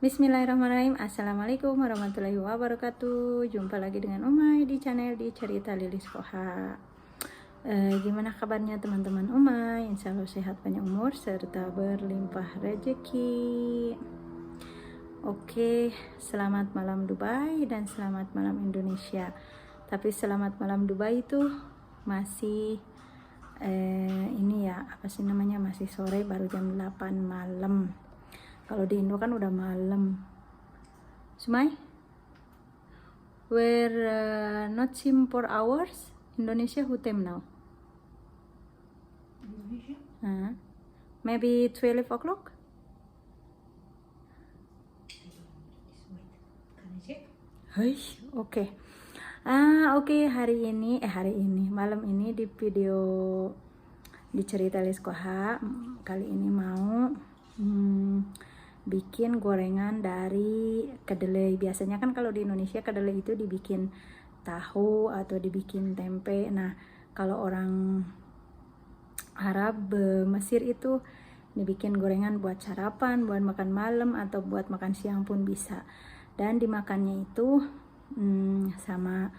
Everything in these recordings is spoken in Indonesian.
Bismillahirrahmanirrahim. Assalamualaikum warahmatullahi wabarakatuh. Jumpa lagi dengan Umay di channel di Cerita Lilis Koha. Gimana kabarnya teman-teman Umay? Insya Allah sehat, panjang umur serta berlimpah rezeki. Oke, selamat malam Dubai dan selamat malam Indonesia. Tapi selamat malam Dubai itu masih ini ya, apa sih namanya, masih sore, baru jam 8 malam. Kalau di Indo kan udah malam. Sumai, we're not sim 4 hours. Indonesia who time now? Indonesia? Maybe 12 o'clock? Can I check? Hai, oke. Oke, hari ini malam ini di video di Cerita Lilis Koha kali ini mau bikin gorengan dari kedelai. Biasanya kan kalau di Indonesia kedelai itu dibikin tahu atau dibikin tempe. Nah, kalau orang Arab Mesir itu dibikin gorengan buat sarapan, buat makan malam atau buat makan siang pun bisa. Dan dimakannya itu sama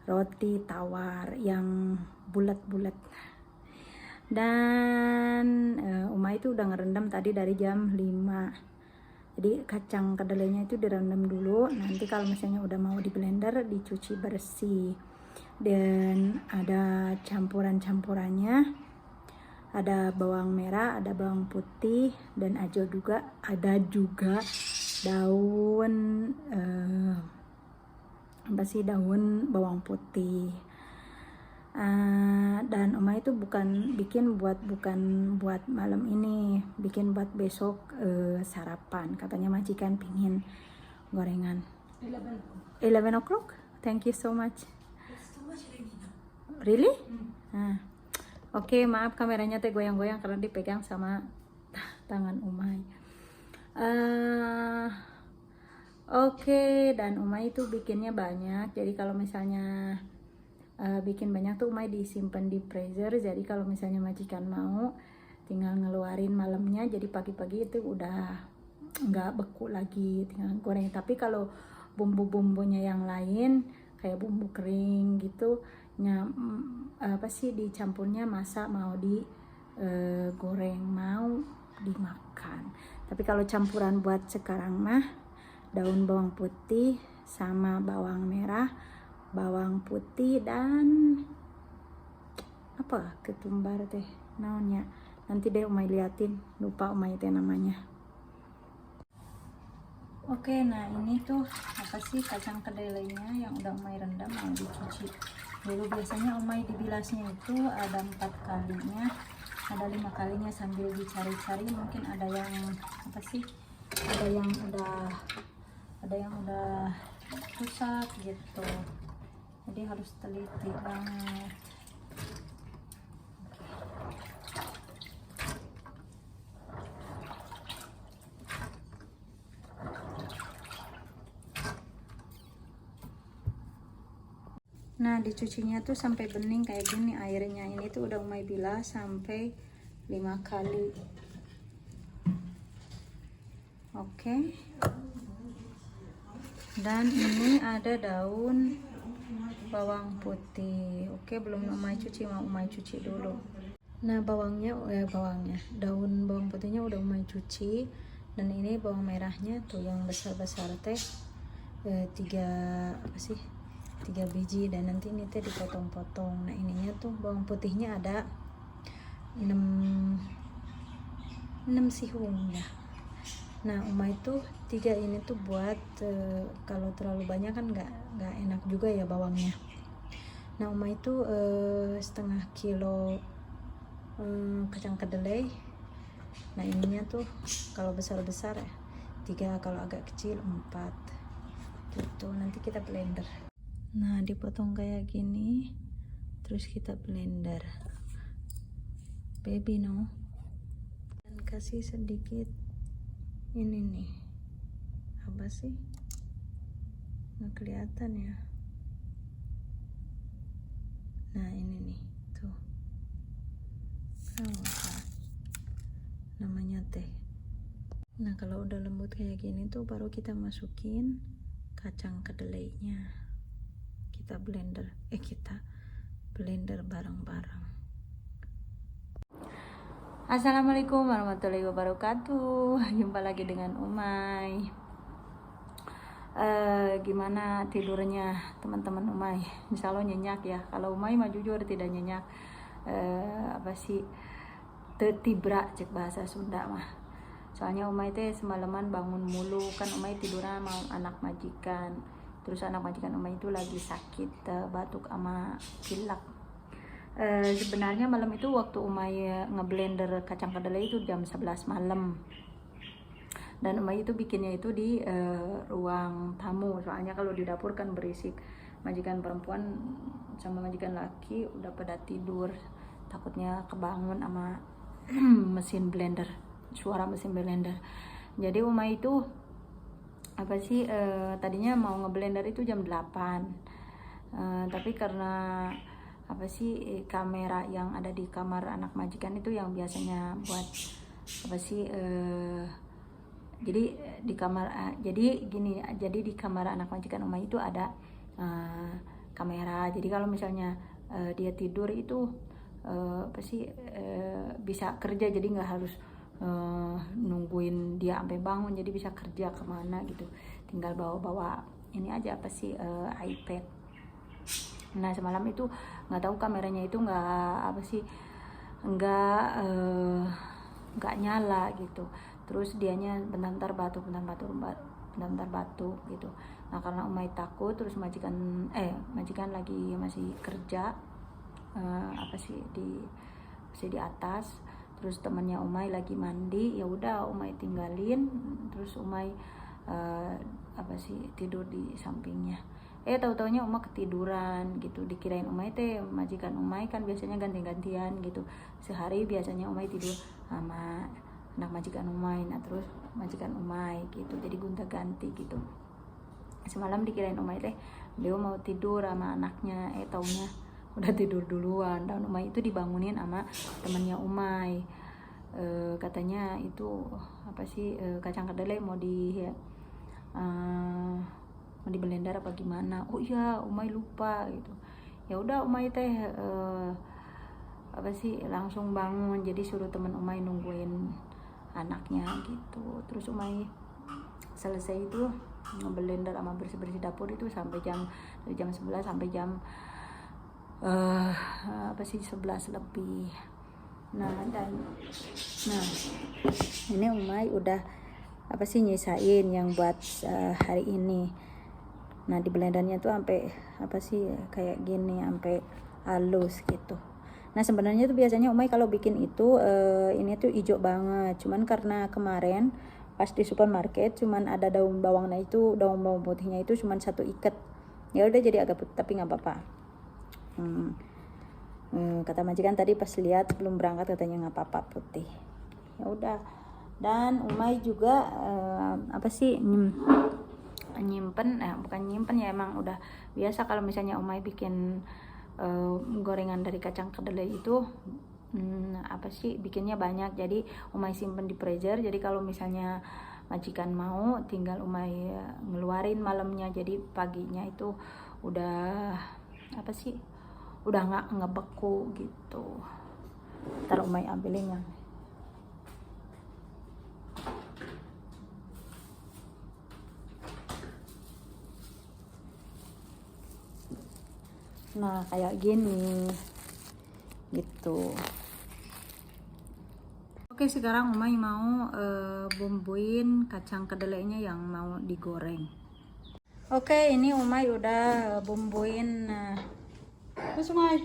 roti tawar yang bulat-bulat. Dan Uma itu udah ngerendam tadi dari jam 5. Jadi kacang kedelainya itu direndam dulu. Nanti kalau misalnya udah mau di blender, dicuci bersih. Dan ada campurannya. Ada bawang merah, ada bawang putih, dan ada juga daun daun bawang putih. Dan Oma itu bukan buat malam ini, bikin buat besok sarapan. Katanya majikan pingin gorengan 11 o'clock. Thank you so much. It's too much already now. Really? Oke, maaf kameranya teh goyang-goyang karena dipegang sama tangan Umay. Oke, dan Umay itu bikinnya banyak. Jadi kalau misalnya bikin banyak tuh Umay disimpan di freezer. Jadi kalau misalnya majikan mau, tinggal ngeluarin malamnya. Jadi pagi-pagi itu udah nggak beku lagi, tinggal goreng. Tapi kalau bumbu-bumbunya yang lain kayak bumbu kering gitu, dicampurnya masak mau goreng mau dimakan. Tapi kalau campuran buat sekarang mah daun bawang putih sama bawang merah, bawang putih dan ketumbar teh naonnya. Nanti deh Umay liatin, lupa Umay teh namanya. Oke, nah ini tuh kacang kedelainya yang udah Umay rendam mau dicuci dulu. Biasanya Umay dibilasnya itu ada 4 kalinya, ada 5 kalinya, sambil dicari-cari. Mungkin ada yang ada yang udah rusak gitu. Jadi harus teliti banget. Nah, dicucinya tuh sampai bening kayak gini airnya. Ini tuh udah Umay bilas sampai 5 kali. Oke. Dan ini ada daun bawang putih. Oke, belum Umay cuci, mau Umay cuci dulu. Nah, daun bawang putihnya udah Umay cuci. Dan ini bawang merahnya tuh yang besar-besar teh 3 biji, dan nanti ini teh dipotong-potong. Nah, ininya tuh bawang putihnya ada 6 sihung ya. Nah, Uma itu 3 ini tuh buat kalau terlalu banyak kan nggak enak juga ya bawangnya. Nah, Uma itu setengah kilo kacang kedelai. Nah, ininya tuh kalau besar-besar ya 3, kalau agak kecil 4 gitu. Nanti kita blender. Nah, dipotong kayak gini, terus kita blender, baby no. Dan kasih sedikit ini nih, apa sih, nggak kelihatan ya. Nah, ini nih tuh, namanya teh Nah kalau udah lembut kayak gini tuh baru kita masukin kacang kedelainya. Kita blender bareng-bareng. Assalamualaikum warahmatullahi wabarakatuh. Jumpa lagi dengan Umay. Gimana tidurnya teman-teman Umay? Insya Allah nyenyak ya. Kalau Umay mah jujur tidak nyenyak. Tetibra cek bahasa Sunda mah. Soalnya Umay teh semalaman bangun mulu, kan Umay tidurnya mau anak majikan. Terus anak majikan Umay itu lagi sakit, batuk sama pilek. Sebenarnya malam itu waktu Umay ngeblender kacang kedelai itu jam 11 malam. Dan Umay itu bikinnya itu di ruang tamu. Soalnya kalau di dapur kan berisik. Majikan perempuan sama majikan laki udah pada tidur. Takutnya kebangun sama mesin blender. Suara mesin blender. Jadi Umay itu tadinya mau ngeblender itu jam 8. Tapi karena kamera yang ada di kamar anak majikan itu yang biasanya buat jadi di kamar jadi di kamar anak majikan Umay itu ada kamera. Jadi kalau misalnya dia tidur itu bisa kerja, jadi nggak harus nungguin dia sampai bangun, jadi bisa kerja kemana gitu, tinggal bawa ini aja iPad. Nah semalam itu nggak tahu kameranya itu nggak nyala gitu, terus dianya bentar batuk gitu. Nah karena Umay takut, terus majikan lagi masih kerja di atas. Terus temannya Umay lagi mandi, ya udah Umay tinggalin, terus Umay tidur di sampingnya. Tahu-taunya Umay ketiduran gitu. Dikirain Umay teh majikan Umay kan biasanya ganti-gantian gitu. Sehari biasanya Umay tidur sama anak majikan Umay, nah terus majikan Umay gitu. Jadi gonta-ganti gitu. Semalam dikirain Umay teh dia mau tidur sama anaknya, taunya udah tidur duluan. Dan Umay itu dibangunin sama temannya Umay. Katanya itu kacang kedelai mau di blender apa gimana. Oh iya Umay lupa gitu. Ya udah Umay teh langsung bangun, jadi suruh teman Umay nungguin anaknya gitu. Terus Umay selesai itu ngeblender sama bersih-bersih dapur itu sampai dari jam 11 sampai jam 11 lebih. Nah ini Umay udah nyisain yang buat hari ini. Nah di blendernya tuh sampai kayak gini, sampai halus gitu. Nah sebenarnya tuh biasanya Umay kalau bikin itu ini tuh hijau banget, cuman karena kemarin pas di supermarket cuman ada daun bawang putihnya itu cuman 1 ikat. Ya udah jadi agak putih, tapi nggak apa-apa. Kata majikan tadi pas lihat belum berangkat, katanya nggak apa-apa putih. Ya udah. Dan Umay juga bukan nyimpen ya, emang udah biasa kalau misalnya Umay bikin gorengan dari kacang kedelai itu bikinnya banyak. Jadi Umay simpen di freezer. Jadi kalau misalnya majikan mau, tinggal Umay ngeluarin malamnya. Jadi paginya itu udah udah nggak ngebeku gitu. Ntar Umay ambilin yang nah kayak gini gitu. Oke, sekarang Umay mau bumbuin kacang kedelainya yang mau digoreng. Oke, ini Umay udah bumbuin. Terus Umay,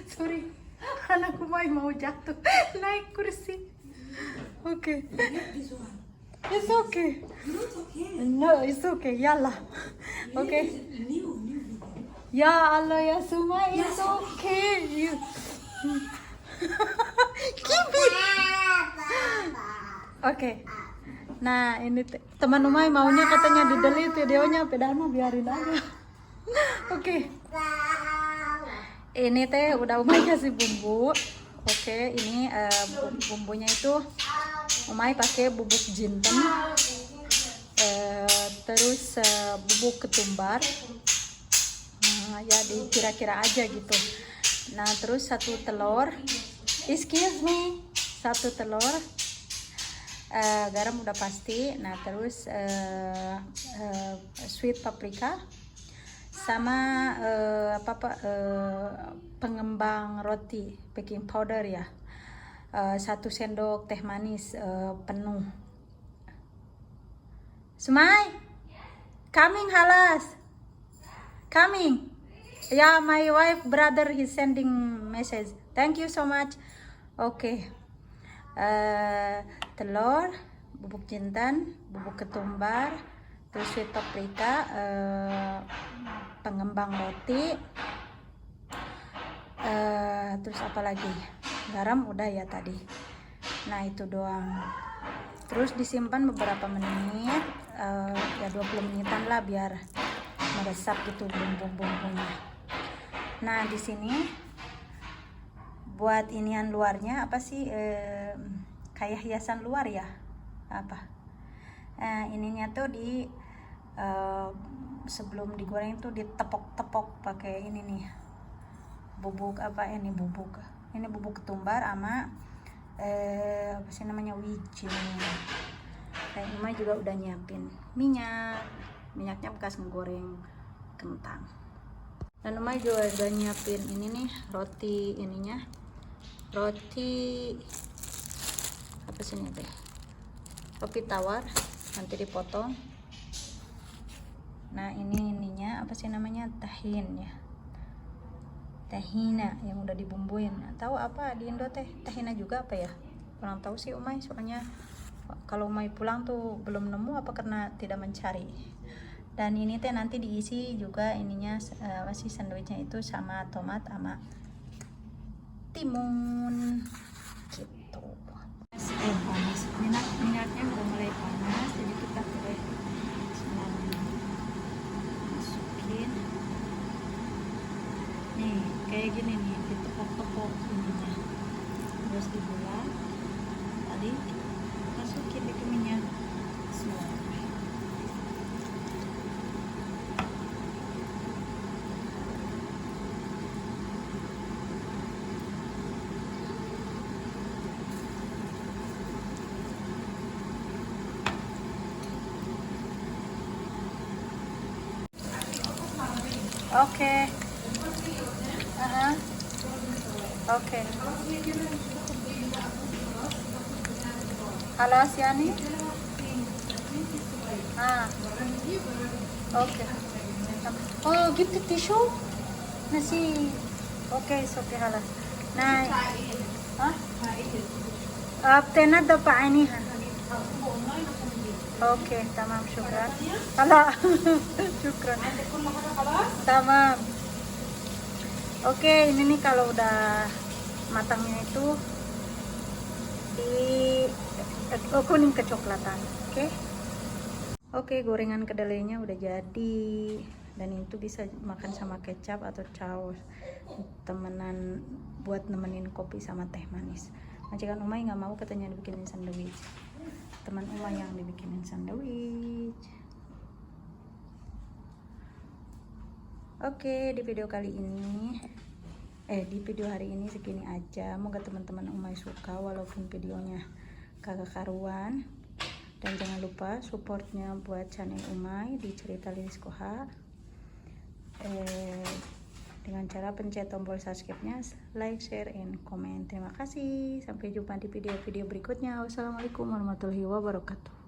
sorry, anak Umay mau jatuh naik kursi. Oke. It's okay. No, it's okay. Yalla. Okay. Ya Allah ya Suma, it's okay. Keep it. Oke. Nah, ini teman Umay maunya katanya di delete videonya, padahal mah biarin aja. Oke. Ini teh udah Umay kasih bumbu. Oke, ini bumbunya itu Umay pakai bubuk jinten, terus bubuk ketumbar. Nah, ya dikira-kira aja gitu. Nah, terus 1 telur. Excuse me, 1 telur. Garam udah pasti. Nah, terus sweet paprika sama pengembang roti, baking powder ya. 1 sendok teh manis penuh. Sumay, coming halas, coming. Yeah, my wife brother is sending message. Thank you so much. Oke. Telur, bubuk jintan, bubuk ketumbar, terus sweet paprika, pengembang roti, terus apa lagi? Garam udah ya tadi. Nah, itu doang. Terus disimpan beberapa menit, ya 20 menitan lah biar meresap gitu bumbu-bumbunya. Nah, di sini buat inian luarnya apa sih, kayak hiasan luar ya, apa? Ininya tuh di sebelum digoreng tuh ditepok-tepok pakai ini nih, bubuk apa ini, bubuk ketumbar sama apa sih namanya, wicin. Kayak Umay juga udah nyiapin minyaknya bekas menggoreng kentang. Dan Umay juga udah nyiapin ini nih, roti ininya, roti apa sih ini teh, roti tawar, nanti dipotong. Nah, ininya apa sih namanya, tahin ya, tahina yang udah dibumbuin. Tahu apa di Indo teh tahina juga apa ya, kurang tahu sih Umay, soalnya kalau Umay pulang tuh belum nemu apa karena tidak mencari. Dan ini teh nanti diisi juga ininya, masih sandwichnya itu sama tomat sama timun gitu. Panas, minyaknya udah mulai panas, jadi kita boleh masukin nih kayak gini nih, ditepok-tepok ininya, terus dibulat tadi masukin di minyak semua. Oke. Oke. Halas yani? Oke. Oh, gitu tisu? Nasi. Oke, oke halas. Nah. Tena dapat ini. Oke, tamam, syukran. Hala, syukran. Tamam. Oke, ini nih kalau udah matangnya itu kuning kecoklatan. Oke, gorengan kedelainya udah jadi, dan itu bisa makan sama kecap atau saus, temenan buat nemenin kopi sama teh manis. Majikan Umay nggak mau katanya dibikinin sandwich, teman Umay yang dibikinin sandwich. Oke, di video hari ini segini aja. Moga teman-teman Umay suka walaupun videonya kagak karuan. Dan jangan lupa supportnya buat channel Umay di Cerita Lilis Koha, dengan cara pencet tombol subscribe-nya, like, share, and comment. Terima kasih. Sampai jumpa di video-video berikutnya. Wassalamualaikum warahmatullahi wabarakatuh.